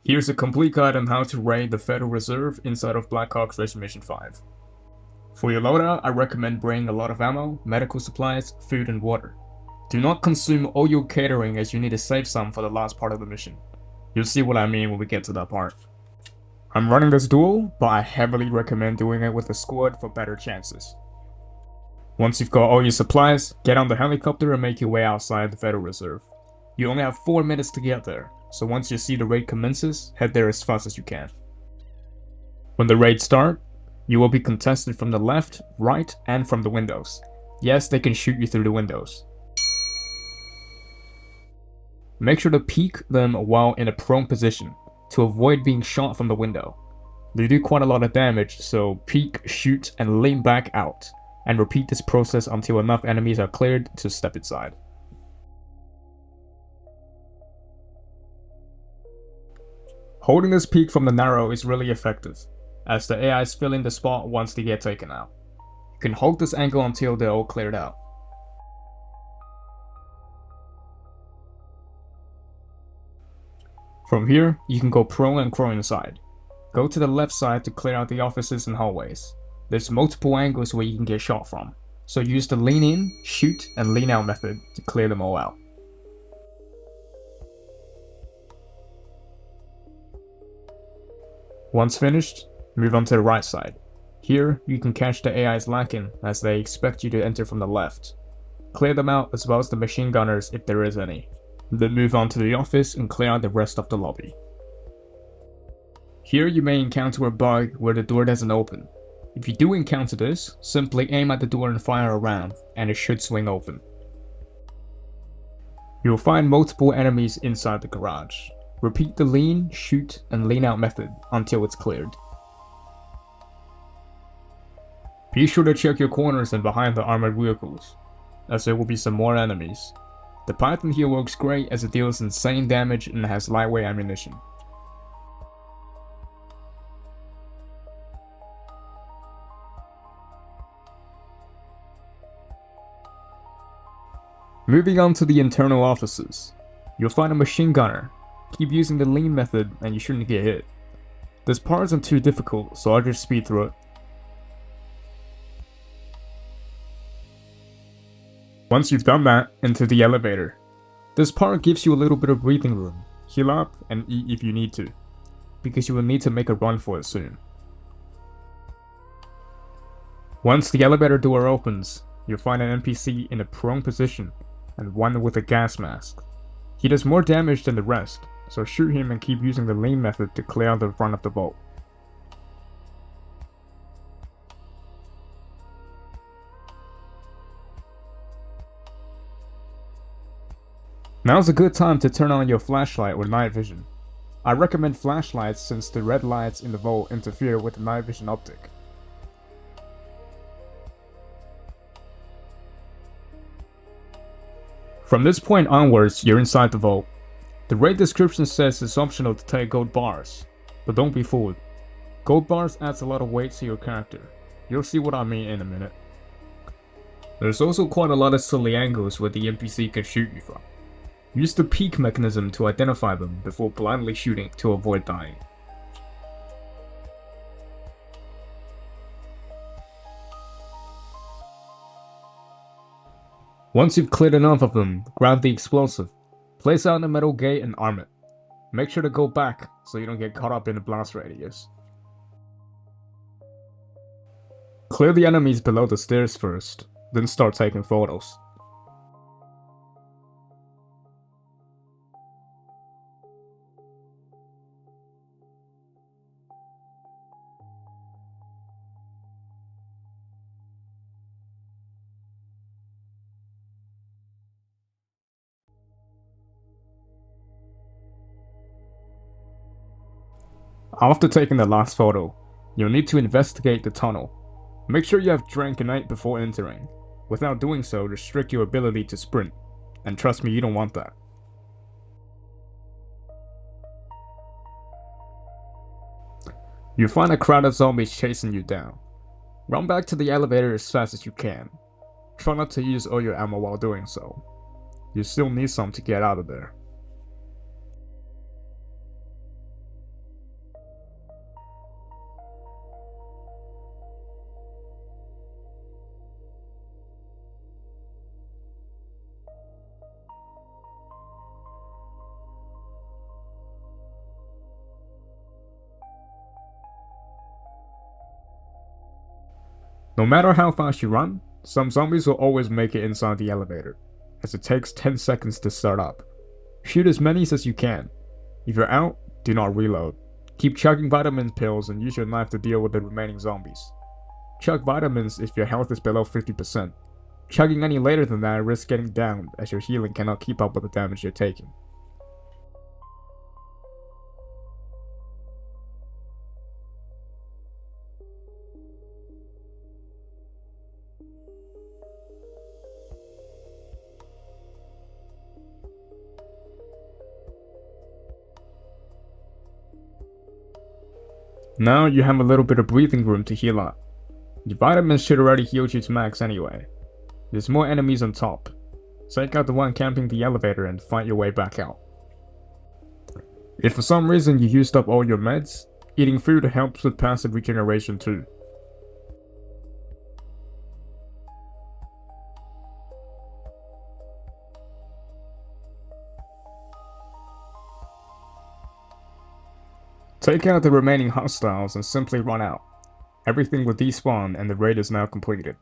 Here's a complete guide on how to raid the Federal Reserve inside of Blackhawk Rescue Mission 5. For your loadout, I recommend bringing a lot of ammo, medical supplies, food and water. Do not consume all your catering as you need to save some for the last part of the mission. You'll see what I mean when we get to that part. I'm running this duel, but I heavily recommend doing it with a squad for better chances. Once you've got all your supplies, get on the helicopter and make your way outside the Federal Reserve. You only have 4 minutes to get there, so once you see the raid commences, head there as fast as you can. When the raid starts, you will be contested from the left, right, and from the windows. Yes, they can shoot you through the windows. Make sure to peek them while in a prone position, to avoid being shot from the window. They do quite a lot of damage, so peek, shoot, and lean back out, and repeat this process until enough enemies are cleared to step inside. Holding this peek from the narrow is really effective, as the AIs fill in the spot once they get taken out. You can hold this angle until they're all cleared out. From here, you can go prone and crawl inside. Go to the left side to clear out the offices and hallways. There's multiple angles where you can get shot from, so use the lean in, shoot, and lean out method to clear them all out. Once finished, move on to the right side. Here, you can catch the AIs lacking as they expect you to enter from the left. Clear them out as well as the machine gunners if there is any. Then move on to the office and clear out the rest of the lobby. Here you may encounter a bug where the door doesn't open. If you do encounter this, simply aim at the door and fire around, and it should swing open. You will find multiple enemies inside the garage. Repeat the lean, shoot, and lean out method until it's cleared. Be sure to check your corners and behind the armored vehicles, as there will be some more enemies. The Python here works great as it deals insane damage and has lightweight ammunition. Moving on to the internal offices. You'll find a machine gunner. Keep using the lean method and you shouldn't get hit. This part isn't too difficult, so I'll just speed through it. Once you've done that, enter the elevator. This part gives you a little bit of breathing room. Heal up and eat if you need to, because you will need to make a run for it soon. Once the elevator door opens, you'll find an NPC in a prone position and one with a gas mask. He does more damage than the rest, so shoot him and keep using the lean method to clear out the front of the vault. Now's a good time to turn on your flashlight or night vision. I recommend flashlights since the red lights in the vault interfere with the night vision optic. From this point onwards, you're inside the vault. The raid description says it's optional to take gold bars, but don't be fooled. Gold bars adds a lot of weight to your character. You'll see what I mean in a minute. There's also quite a lot of silly angles where the NPC can shoot you from. Use the peek mechanism to identify them before blindly shooting to avoid dying. Once you've cleared enough of them, grab the explosive, place out the metal gate and arm it. Make sure to go back so you don't get caught up in the blast radius. Clear the enemies below the stairs first, then start taking photos. After taking the last photo, you'll need to investigate the tunnel. Make sure you have drank a night before entering. Without doing so, restrict your ability to sprint. And trust me, you don't want that. You'll find a crowd of zombies chasing you down. Run back to the elevator as fast as you can. Try not to use all your ammo while doing so. You still need some to get out of there. No matter how fast you run, some zombies will always make it inside the elevator, as it takes 10 seconds to start up. Shoot as many as you can. If you're out, do not reload. Keep chugging vitamin pills and use your knife to deal with the remaining zombies. Chug vitamins if your health is below 50%. Chugging any later than that risks getting downed, as your healing cannot keep up with the damage you're taking. Now you have a little bit of breathing room to heal up. Your vitamins should already heal you to max anyway. There's more enemies on top. Take out the one camping the elevator and fight your way back out. If for some reason you used up all your meds, eating food helps with passive regeneration too. Take out the remaining hostiles and simply run out. Everything will despawn and the raid is now completed.